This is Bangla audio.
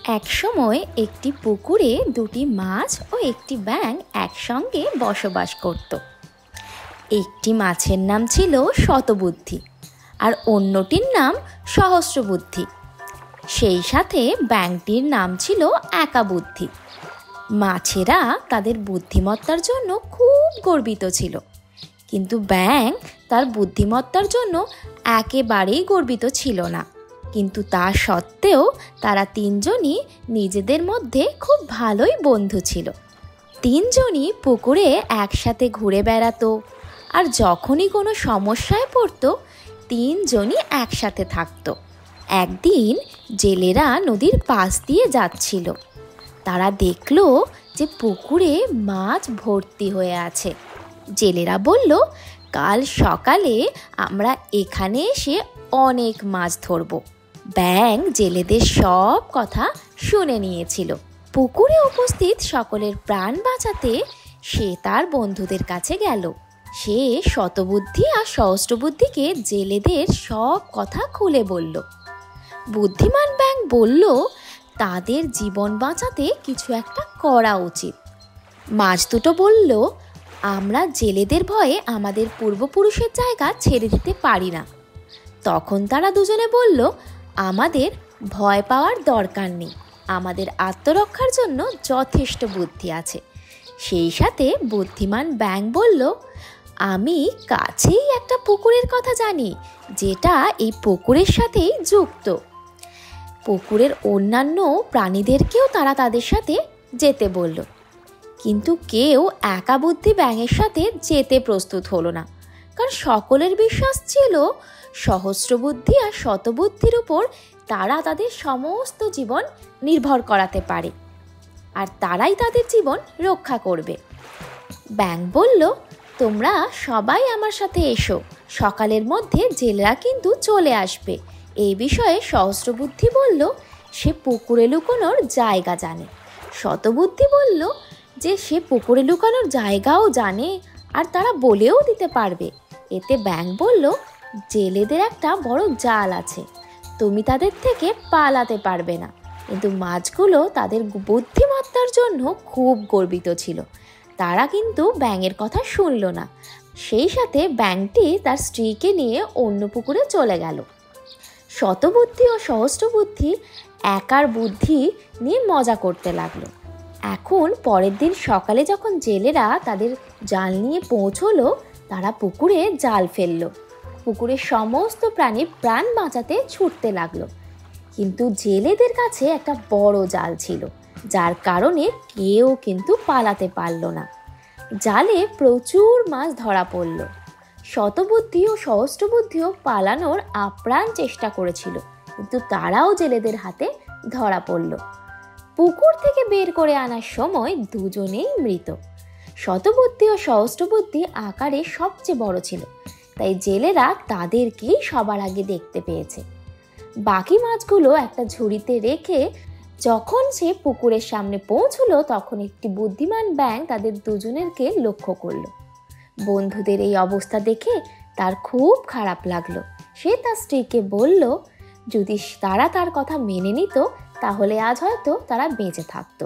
একসময় একটি পুকুরে দুটি মাছ ও একটি ব্যাঙ একসঙ্গে বসবাস করত। একটি মাছের নাম ছিল শতবুদ্ধি আর অন্যটির নাম সহস্রবুদ্ধি। সেই সাথে ব্যাঙটির নাম ছিল একাবুদ্ধি। মাছেরা তাদের বুদ্ধিমত্তার জন্য খুব গর্বিত ছিল, কিন্তু ব্যাঙ তার বুদ্ধিমত্তার জন্য একেবারেই গর্বিত ছিল না। কিন্তু তা সত্ত্বেও তারা তিনজনই নিজেদের মধ্যে খুব ভালোই বন্ধু ছিল। তিনজনই পুকুরে একসাথে ঘুরে বেড়াতো, আর যখনই কোনো সমস্যায় পড়তো তিনজনই একসাথে থাকতো। একদিন জেলেরা নদীর পাশ দিয়ে যাচ্ছিল। তারা দেখলো যে পুকুরে মাছ ভর্তি হয়ে আছে। জেলেরা বলল, কাল সকালে আমরা এখানে এসে অনেক মাছ ধরব। ব্যাঙ জেলেদের সব কথা শুনে নিয়েছিল। পুকুরে উপস্থিত সকলের প্রাণ বাঁচাতে সে তার বন্ধুদের কাছে গেল। সে শতবুদ্ধি আর সহস্রবুদ্ধিকে জেলেদের সব কথা খুলে বলল। বুদ্ধিমান ব্যাঙ বলল, তাদের জীবন বাঁচাতে কিছু একটা করা উচিত। মাছ দুটো বলল, আমরা জেলেদের ভয়ে আমাদের পূর্বপুরুষের জায়গা ছেড়ে দিতে পারি না। তখন তারা দুজনে বলল, আমাদের ভয় পাওয়ার দরকার নেই, আমাদের আত্মরক্ষার জন্য যথেষ্ট বুদ্ধি আছে। সেই সাথে বুদ্ধিমান ব্যাঙ বলল, আমি কাছেই একটা পুকুরের কথা জানি, যেটা এই পুকুরের সাথেই যুক্ত। পুকুরের অন্যান্য প্রাণীদেরকেও তারা তাদের সাথে যেতে বলল, কিন্তু কেউ একাবুদ্ধি ব্যাঙের সাথে যেতে প্রস্তুত হলো না, কারণ সকলের বিশ্বাস ছিল সহস্রবুদ্ধি আর শতবুদ্ধির উপর তারা তাদের সমস্ত জীবন নির্ভর করাতে পারে, আর তারাই তাদের জীবন রক্ষা করবে। ব্যাঙ বলল, তোমরা সবাই আমার সাথে এসো, সকালের মধ্যে জেলেরা কিন্তু চলে আসবে। এই বিষয়ে সহস্রবুদ্ধি বলল, সে পুকুরে লুকোনোর জায়গা জানে। শতবুদ্ধি বলল যে সে পুকুরে লুকানোর জায়গাও জানে, আর তারা বলেও দিতে পারবে। এতে ব্যাঙ বলল, জেলেদের একটা বড় জাল আছে, তুমি তাদের থেকে পালাতে পারবে না। কিন্তু মাছগুলো তাদের বুদ্ধিমত্তার জন্য খুব গর্বিত ছিল। তারা কিন্তু ব্যাঙের কথা শুনল না। সেই সাথে ব্যাঙটি তার স্ত্রীকে নিয়ে অন্য পুকুরে চলে গেল। শতবুদ্ধি ও সহস্রবুদ্ধি একার বুদ্ধি নিয়ে মজা করতে লাগলো। এখন পরের দিন সকালে যখন জেলেরা তাদের জাল নিয়ে পৌঁছলো, তারা পুকুরে জাল ফেললো। পুকুরের সমস্ত প্রাণী প্রাণ বাঁচাতে ছুটতে লাগলো, কিন্তু জেলেদের কাছে একটা বড় জাল ছিল, যার কারণে কেউ কিন্তু পালাতে পারল না। জালে প্রচুর মাছ ধরা পড়ল। শতবুদ্ধি ও সহস্রবুদ্ধিও পালানোর আপ্রাণ চেষ্টা করেছিল, কিন্তু তারাও জেলেদের হাতে ধরা পড়ল। পুকুর থেকে বের করে আনার সময় দুজনেই মৃত। শতবুদ্ধি ও সহস্রবুদ্ধি আকারে সবচেয়ে বড় ছিল, তাই জেলেরা তাদেরকেই সবার আগে দেখতে পেয়েছে। বাকি মাছগুলো একটা ঝুড়িতে রেখে যখন সে পুকুরের সামনে পৌঁছলো, তখন একটি বুদ্ধিমান ব্যাঙ তাদের দুজনেরকে লক্ষ্য করলো। বন্ধুদের এই অবস্থা দেখে তার খুব খারাপ লাগলো। সে তার স্ত্রীকে বলল, যদি তারা তার কথা মেনে নিত তাহলে আজ হয়তো তারা বেঁচে থাকতো।